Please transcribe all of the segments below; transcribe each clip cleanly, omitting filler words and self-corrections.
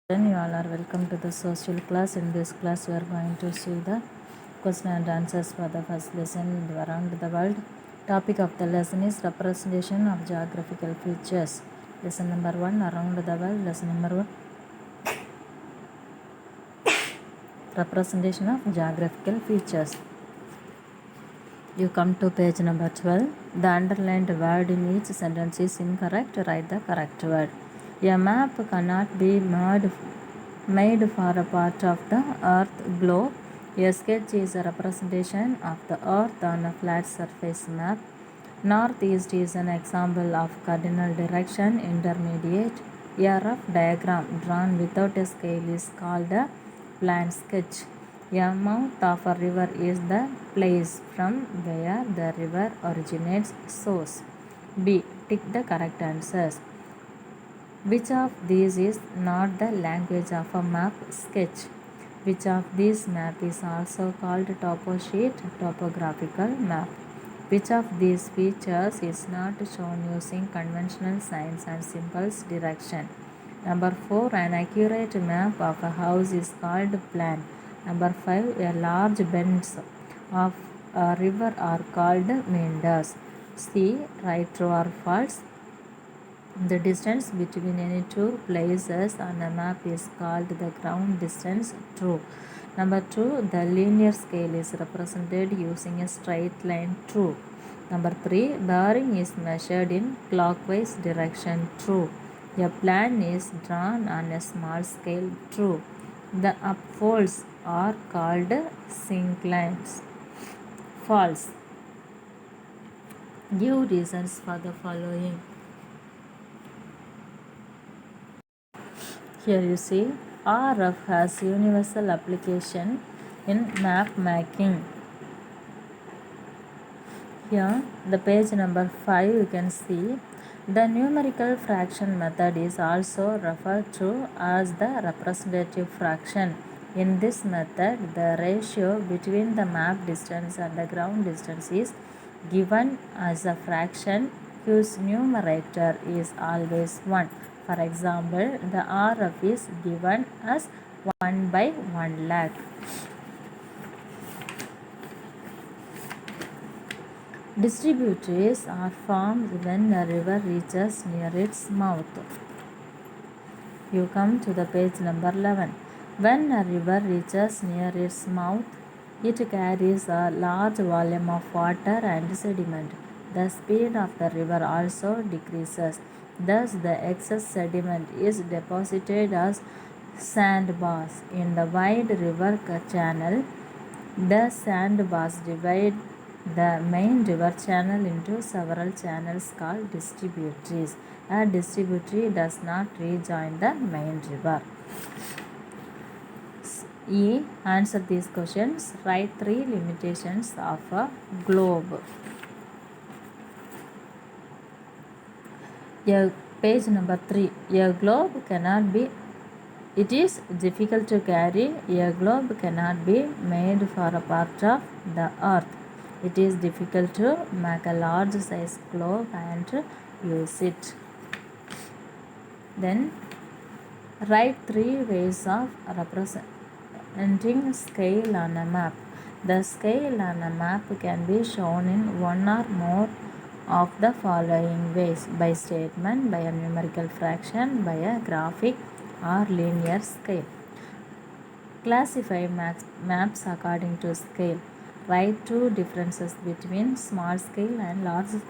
Then you all are welcome to the social class. In this class, we are going to see the question and answers for the first lesson around the world. Topic of the lesson is representation of geographical features. Lesson number 1, around the world. Lesson number 1, representation of geographical features. You come to page number 12. The underlined word in each sentence is incorrect. Write the correct word. A map cannot be made for a part of the earth globe. A sketch is a representation of the earth on a flat surface map. Northeast is an example of cardinal direction. Intermediate. A rough diagram drawn without a scale is called a plan sketch. A mouth of a river is the place from where the river originates. Source. B. Tick the correct answers. Which of these is not the language of a map sketch? Which of these map is also called topo sheet, topographical map? Which of these features is not shown using conventional signs and symbols direction? Number 4. An accurate map of a house is called plan. Number 5. A large bends of a river are called meanders. C. Right, true or false? The distance between any two places on a map is called the ground distance. True. Number 2. The linear scale is represented using a straight line. True. Number 3. Bearing is measured in clockwise direction. True. A plan is drawn on a small scale. True. The upfolds are called synclines. False. Give reasons for the following. Here you see RF has universal application in map making. Here the page number 5 you can see the numerical fraction method is also referred to as the representative fraction. In this method, the ratio between the map distance and the ground distance is given as a fraction whose numerator is always 1. For example, the RF is given as 1 by 1 lakh. Distributaries are formed when a river reaches near its mouth. You come to the page number 11. When a river reaches near its mouth, it carries a large volume of water and sediment. The speed of the river also decreases. Thus, the excess sediment is deposited as sandbars in the wide river channel. The sandbars divide the main river channel into several channels called distributaries. A distributary does not rejoin the main river. E. Answer these questions. Write 3 limitations of a globe. Page number 3. A globe cannot be. It is difficult to carry. A globe cannot be made for a part of the earth. It is difficult to make a large size globe and use it. Then write 3 ways of representing scale on a map. The scale on a map can be shown in one or more of the following ways: by statement, by a numerical fraction, by a graphic or linear scale. Classify maps according to scale. Write 2 differences between small scale and large scale.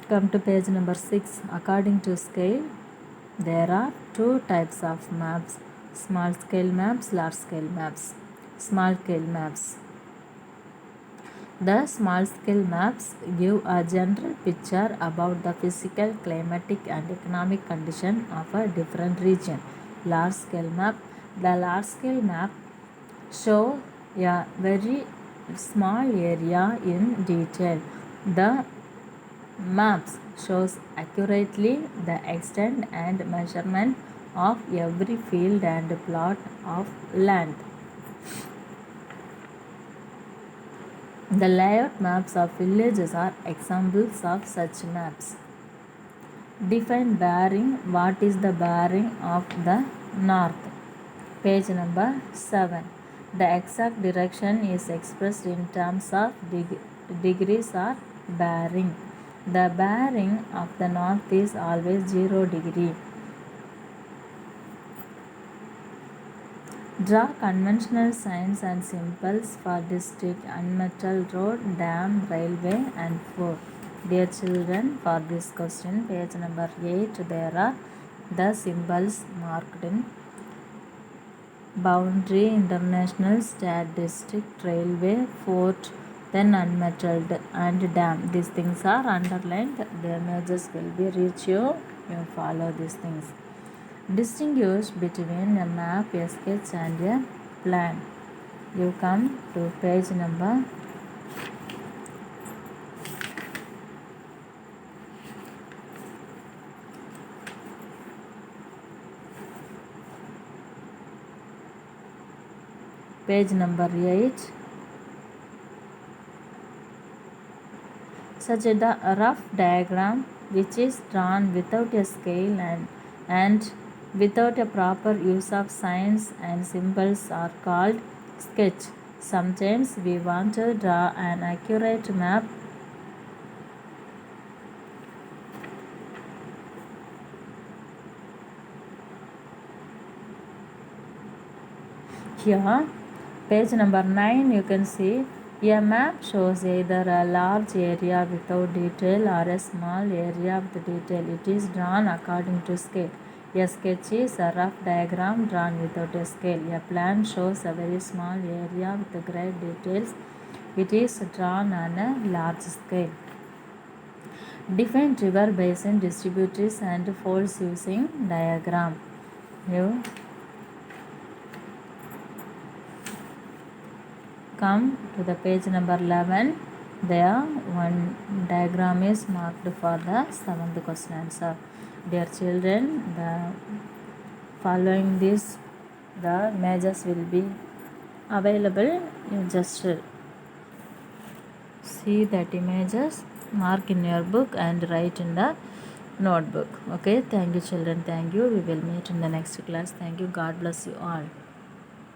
Come to page number 6. According to scale, there are 2 types of maps: small scale maps, large scale maps. Small scale maps. The small scale maps give a general picture about the physical, climatic and economic condition of a different region. Large scale map. The large scale map show a very small area in detail. The maps shows accurately the extent and measurement of every field and plot of land. The layout maps of villages are examples of such maps. Define bearing. What is the bearing of the north? Page number 7. The exact direction is expressed in terms of degrees or bearing. The bearing of the north is always 0 degree. Draw conventional signs and symbols for district, unmetalled road, dam, railway and fort. Dear children, for this question, page number 8, there are the symbols marked in boundary, international, state, district, railway, fort, then unmetalled and dam. These things are underlined. The images will be reach you. You follow these things. Distinguish between a map, a sketch and a plan. You come to page number 8. Such a rough diagram which is drawn without a scale and without a proper use of signs and symbols are called sketch. Sometimes we want to draw an accurate map. Here, page number 9, you can see a map shows either a large area without detail or a small area with detail. It is drawn according to scale. A sketch is a rough diagram drawn without a scale. A plan shows a very small area with great details. It is drawn on a large scale. Define river basin, distributaries and folds using diagram. You come to the page number 11. There one diagram is marked for the 7th question answer. Dear children, the following this the images will be available. You just see that images, mark in your book and write in the notebook. Okay, thank you children, thank you. We will meet in the next class. Thank you. God bless you all.